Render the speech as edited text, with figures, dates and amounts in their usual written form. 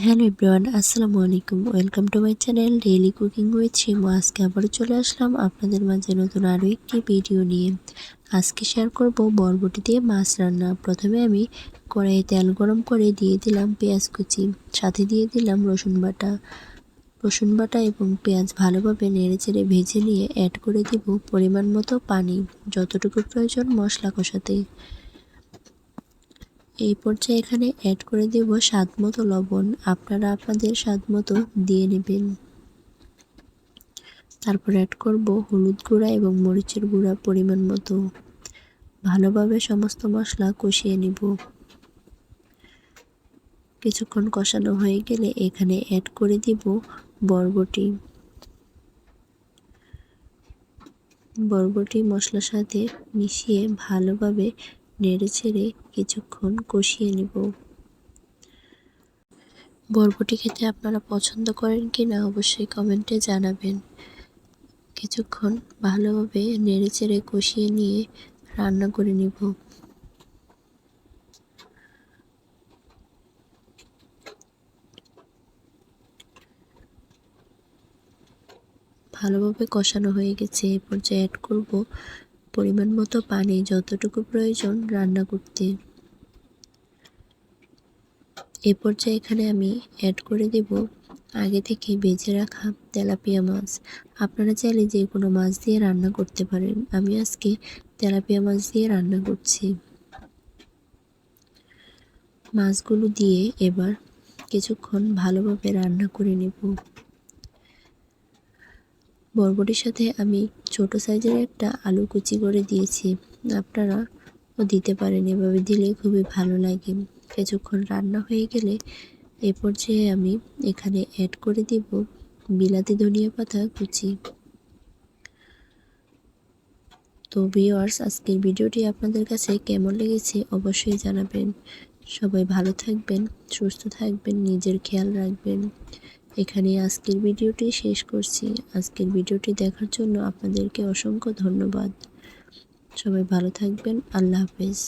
Hello everyone, আসসালামু আলাইকুম। Welcome to my channel daily cooking with Shimu. আজকে আবারও চলে আসলাম আপনাদের মাঝে নতুন আরও একটি ভিডিও নিয়ে। আজকে শেয়ার করব বরবটি দিয়ে মাছ রান্না। প্রথমে আমি কড়াইয়ে তেল গরম করে দিয়ে দিলাম পেঁয়াজ কুচি, সাথে দিয়ে দিলাম রসুন বাটা এবং পেঁয়াজ ভালোভাবে নেড়েচেড়ে ভেজে নিয়ে অ্যাড করে দিব পরিমাণ মতো পানি, যতটুকু প্রয়োজন মশলা কষাতে। এই পর্যায়ে এখানে অ্যাড করে দেব স্বাদ মতো লবণ। আপনারা আপনাদের স্বাদ মতো দিয়ে নেবেন। তারপর অ্যাড করব হলুদ গুঁড়া এবং মরিচের গুঁড়া পরিমাণ মতো। ভালোভাবে সমস্ত মশলা কষিয়ে নেব। কিছুক্ষণ কষানো হয়ে গেলে এখানে অ্যাড করে দিব বরবটি মশলার সাথে মিশিয়ে ভালোভাবে নেড়েচেড়ে কিছুক্ষণ কষিয়ে নেব। বরবটি খেতে আপনারা পছন্দ করেন কি না অবশ্যই কমেন্টে জানাবেন। কিছুক্ষণ ভালোভাবে নেড়েচেড়ে কষিয়ে নিয়ে রান্না করে নিব। ভালোভাবে কষানো হয়ে গেছে। এ পর্যায়ে অ্যাড করব পরিমাণ মতো পানি, যতটুকু প্রয়োজন রান্না করতে। এ পর্যায়ে এখানে আমি অ্যাড করে দেব আগে থেকে ভেজে রাখা তেলাপিয়া মাছ। আপনারা চাইলে যে কোনো মাছ দিয়ে রান্না করতে পারেন। আমি আজকে তেলাপিয়া মাছ দিয়ে রান্না করছি। মাছগুলো দিয়ে এবার কিছুক্ষণ ভালোভাবে রান্না করে নেব। বরবটির সাথে আমি ছোট সাইজের একটা আলু কুচি করে দিয়েছি। আপনারাও দিতে পারেন, এভাবে দিলে খুবই ভালো লাগে। কিছুক্ষণ রান্না হয়ে গেলে এ পর্যায়ে আমি এখানে অ্যাড করে দিব বিলাতি ধনিয়া পাতা কুচি। তো ভিউয়ার্স, আজকের ভিডিওটি আপনাদের কাছে কেমন লেগেছে অবশ্যই জানাবেন। সবাই ভালো থাকবেন, সুস্থ থাকবেন, নিজের খেয়াল রাখবেন। এখানে আজকের ভিডিওটি শেষ করছি। আজকের ভিডিওটি দেখার জন্য আপনাদেরকে অসংখ্য ধন্যবাদ। সবাই ভালো থাকবেন। আল্লাহ হাফেজ।